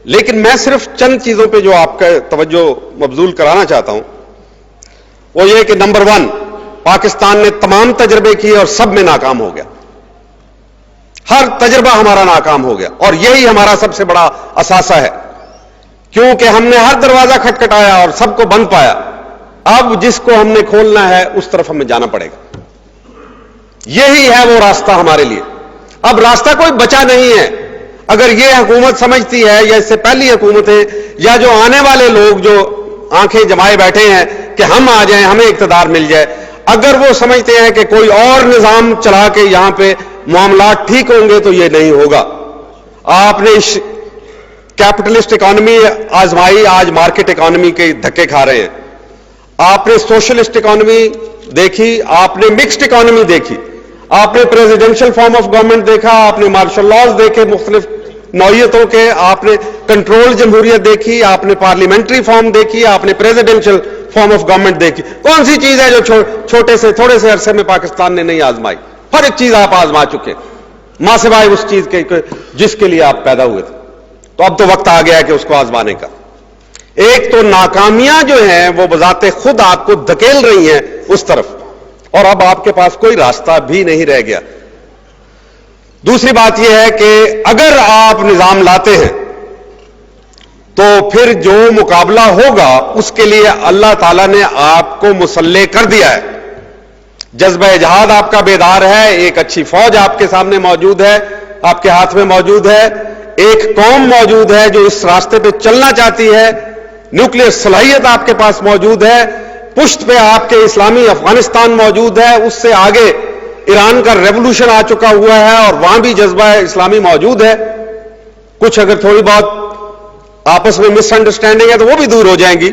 لیکن میں صرف چند چیزوں پہ جو آپ کا توجہ مبذول کرانا چاہتا ہوں وہ یہ کہ نمبر 1، پاکستان نے تمام تجربے کیے اور سب میں ناکام ہو گیا. ہر تجربہ ہمارا ناکام ہو گیا اور یہی ہمارا سب سے بڑا اثاثہ ہے، کیونکہ ہم نے ہر دروازہ کھٹکھٹایا اور سب کو بند پایا. اب جس کو ہم نے کھولنا ہے اس طرف ہمیں جانا پڑے گا. یہی ہے وہ راستہ ہمارے لیے. اب راستہ کوئی بچا نہیں ہے. اگر یہ حکومت سمجھتی ہے یا اس سے پہلی حکومتیں یا جو آنے والے لوگ جو آنکھیں جمائے بیٹھے ہیں کہ ہم آ جائیں، ہمیں اقتدار مل جائے، اگر وہ سمجھتے ہیں کہ کوئی اور نظام چلا کے یہاں پہ معاملات ٹھیک ہوں گے تو یہ نہیں ہوگا. آپ نے کیپٹلسٹ اکانومی آزمائی، آج مارکیٹ اکانومی کے دھکے کھا رہے ہیں. آپ نے سوشلسٹ اکانومی دیکھی، آپ نے مکسڈ اکانومی دیکھی، آپ نے پریزیڈنشل فارم آف گورنمنٹ دیکھا، آپ نے مارشل لاز دیکھے مختلف نوعیتوں کے، آپ نے کنٹرول جمہوریت دیکھی، آپ نے پارلیمنٹری فارم دیکھی، آپ نے پریزیڈنشل فارم آف گورنمنٹ دیکھی. کون سی چیز ہے جو چھوٹے سے تھوڑے سے عرصے میں پاکستان نے نہیں آزمائی؟ ہر ایک چیز آپ آزما چکے ماں سوائے اس چیز کے جس کے لیے آپ پیدا ہوئے تھے. تو اب تو وقت آ گیا ہے کہ اس کو آزمانے کا. ایک تو ناکامیاں جو ہیں وہ بذات خود آپ کو دھکیل رہی ہیں اس طرف، اور اب آپ کے پاس کوئی راستہ بھی نہیں رہ گیا. دوسری بات یہ ہے کہ اگر آپ نظام لاتے ہیں تو پھر جو مقابلہ ہوگا اس کے لیے اللہ تعالیٰ نے آپ کو مسلح کر دیا ہے. جذبہ جہاد آپ کا بیدار ہے، ایک اچھی فوج آپ کے سامنے موجود ہے، آپ کے ہاتھ میں موجود ہے، ایک قوم موجود ہے جو اس راستے پہ چلنا چاہتی ہے، نیوکلیر صلاحیت آپ کے پاس موجود ہے، پشت پہ آپ کے اسلامی افغانستان موجود ہے، اس سے آگے ایران کا ریولوشن آ چکا ہوا ہے اور وہاں بھی جذبہ اسلامی موجود ہے. کچھ اگر تھوڑی بہت آپس میں مس انڈرسٹینڈنگ ہے تو وہ بھی دور ہو جائیں گی.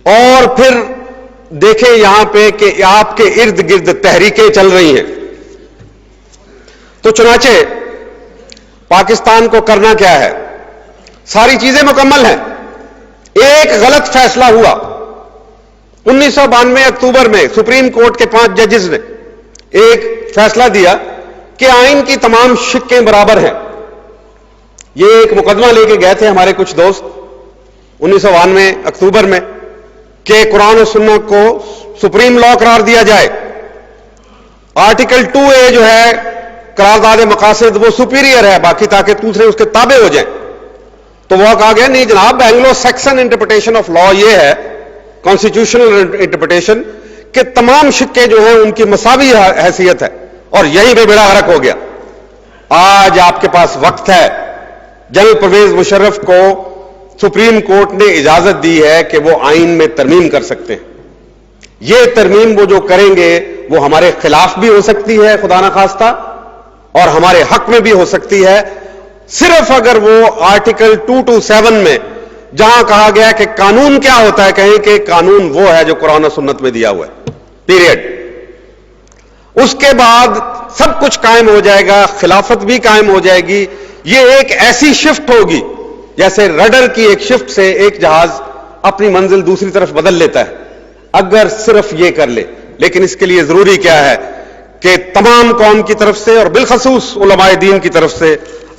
اور پھر دیکھیں یہاں پہ کہ آپ کے ارد گرد تحریکیں چل رہی ہیں. تو چنانچہ پاکستان کو کرنا کیا ہے؟ ساری چیزیں مکمل ہیں. ایک غلط فیصلہ ہوا 1992 اکتوبر میں، سپریم کورٹ کے 5 ججز نے ایک فیصلہ دیا کہ آئین کی تمام شقیں برابر ہیں. یہ ایک مقدمہ لے کے گئے تھے ہمارے کچھ دوست 1992 اکتوبر میں کہ قرآن و سنت کو سپریم لا قرار دیا جائے. آرٹیکل 2A جو ہے قرارداد مقاصد وہ سپیریئر ہے باقی، تاکہ دوسرے اس کے تابع ہو جائیں. تو وہ کہا گیا نہیں جناب، Anglo Saxon interpretation of law یہ ہے، کانسٹیٹیوشنل انٹرپریٹیشن، کہ تمام شقیں جو ہیں ان کی مساوی حیثیت ہے، اور یہیں پہ بیڑا غرق ہو گیا. آج آپ کے پاس وقت ہے. جنرل پرویز مشرف کو سپریم کورٹ نے اجازت دی ہے کہ وہ آئین میں ترمیم کر سکتے ہیں. یہ ترمیم وہ جو کریں گے وہ ہمارے خلاف بھی ہو سکتی ہے خدا نخواستہ، اور ہمارے حق میں بھی ہو سکتی ہے، صرف اگر وہ آرٹیکل 227 میں جہاں کہا گیا کہ قانون کیا ہوتا ہے، کہیں کہ قانون وہ ہے جو قرآن و سنت میں دیا ہوا ہے، پیریڈ. اس کے بعد سب کچھ قائم ہو جائے گا، خلافت بھی قائم ہو جائے گی. یہ ایک ایسی شفٹ ہوگی جیسے رڈر کی ایک شفٹ سے ایک جہاز اپنی منزل دوسری طرف بدل لیتا ہے، اگر صرف یہ کر لے. لیکن اس کے لیے ضروری کیا ہے کہ تمام قوم کی طرف سے اور بالخصوص علماء دین کی طرف سے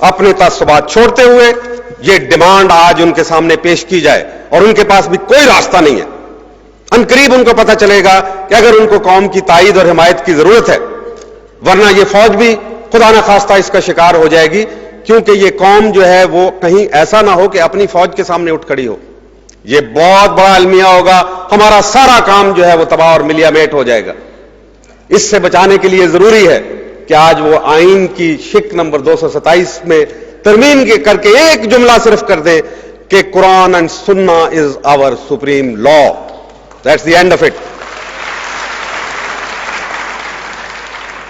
اپنے تعصبات چھوڑتے ہوئے یہ ڈیمانڈ آج ان کے سامنے پیش کی جائے. اور ان کے پاس بھی کوئی راستہ نہیں ہے. عنقریب ان کو پتہ چلے گا کہ اگر ان کو قوم کی تائید اور حمایت کی ضرورت ہے، ورنہ یہ فوج بھی خدا نخواستہ اس کا شکار ہو جائے گی، کیونکہ یہ قوم جو ہے وہ کہیں ایسا نہ ہو کہ اپنی فوج کے سامنے اٹھ کھڑی ہو. یہ بہت بڑا المیہ ہوگا، ہمارا سارا کام جو ہے وہ تباہ اور ملیا میٹ ہو جائے گا. اس سے بچانے کے لیے ضروری ہے کہ آج وہ آئین کی شق نمبر 227 میں ترمیم کر کے ایک جملہ صرف کر دے کہ Quran and Sunnah is our supreme law. That's the end of it.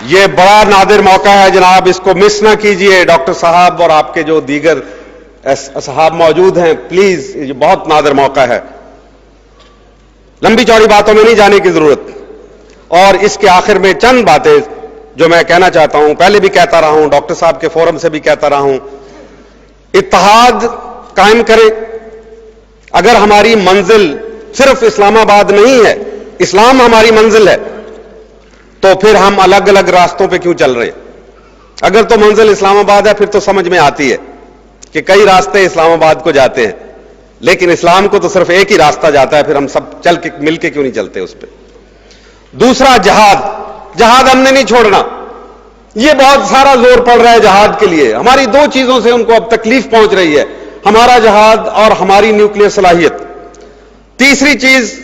یہ بڑا نادر موقع ہے جناب، اس کو مس نہ کیجئے. ڈاکٹر صاحب اور آپ کے جو دیگر اصحاب موجود ہیں، پلیز، یہ بہت نادر موقع ہے. لمبی چوڑی باتوں میں نہیں جانے کی ضرورت، اور اس کے آخر میں چند باتیں جو میں کہنا چاہتا ہوں، پہلے بھی کہتا رہا ہوں، ڈاکٹر صاحب کے فورم سے بھی کہتا رہا ہوں. اتحاد قائم کریں. اگر ہماری منزل صرف اسلام آباد نہیں ہے، اسلام ہماری منزل ہے، تو پھر ہم الگ الگ راستوں پہ کیوں چل رہے ہیں؟ اگر تو منزل اسلام آباد ہے پھر تو سمجھ میں آتی ہے کہ کئی راستے اسلام آباد کو جاتے ہیں، لیکن اسلام کو تو صرف ایک ہی راستہ جاتا ہے، پھر ہم سب چل کے مل کے کیوں نہیں چلتے اس پہ؟ دوسرا جہاد ہم نے نہیں چھوڑنا. یہ بہت سارا زور پڑ رہا ہے جہاد کے لیے. ہماری دو چیزوں سے ان کو اب تکلیف پہنچ رہی ہے، ہمارا جہاد اور ہماری نیوکلیئر صلاحیت. تیسری چیز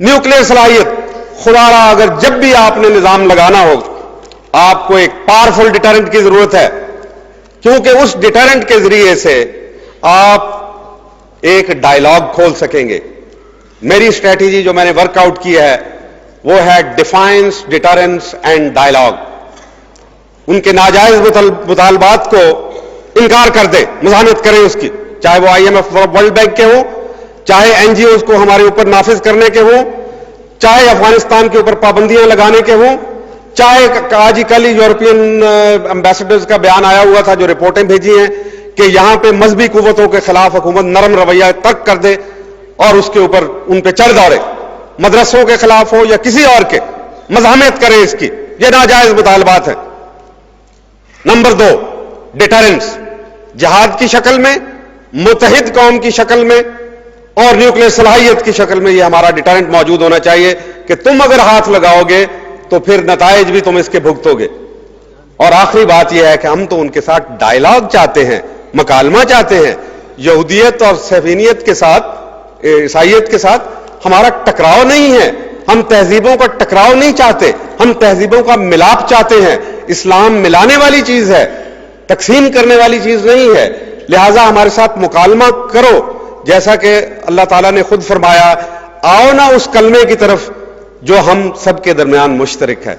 نیوکلیئر صلاحیت. خدا را اگر جب بھی آپ نے نظام لگانا ہو، آپ کو ایک پاورفل ڈیٹرنٹ کی ضرورت ہے، کیونکہ اس ڈیٹرنٹ کے ذریعے سے آپ ایک ڈائیلاگ کھول سکیں گے. میری اسٹریٹجی جو میں نے ورک آؤٹ کی ہے وہ ہے ڈیفائنس، ڈیٹرنس اینڈ ڈائیلاگ. ان کے ناجائز مطالبات کو انکار کر دے، مزاحمت کریں اس کی، چاہے وہ IMF ورلڈ بینک کے ہوں، چاہے NGOs کو ہمارے اوپر نافذ کرنے کے ہوں، چاہے افغانستان کے اوپر پابندیاں لگانے کے ہوں، چاہے آج ہی کل یورپین امبیسڈرز کا بیان آیا ہوا تھا جو رپورٹیں بھیجی ہیں کہ یہاں پہ مذہبی قوتوں کے خلاف حکومت نرم رویہ ترک کر دے اور اس کے اوپر ان پہ چڑھ دوڑے، مدرسوں کے خلاف ہو یا کسی اور کے، مزاحمت کریں اس کی. یہ ناجائز مطالبات ہیں. نمبر 2 ڈیٹرنس، جہاد کی شکل میں، متحد قوم کی شکل میں اور نیوکلیئر صلاحیت کی شکل میں. یہ ہمارا ڈیٹرنٹ موجود ہونا چاہیے کہ تم اگر ہاتھ لگاؤ گے تو پھر نتائج بھی تم اس کے بھگتو گے. اور آخری بات یہ ہے کہ ہم تو ان کے ساتھ ڈائیلاگ چاہتے ہیں، مکالمہ چاہتے ہیں. یہودیت اور صہیونیت کے ساتھ، عیسائیت کے ساتھ ہمارا ٹکراؤ نہیں ہے. ہم تہذیبوں کا ٹکراؤ نہیں چاہتے، ہم تہذیبوں کا ملاپ چاہتے ہیں. اسلام ملانے والی چیز ہے، تقسیم کرنے والی چیز نہیں ہے. لہٰذا ہمارے ساتھ مکالمہ کرو، جیسا کہ اللہ تعالیٰ نے خود فرمایا، آؤ نا اس کلمے کی طرف جو ہم سب کے درمیان مشترک ہے.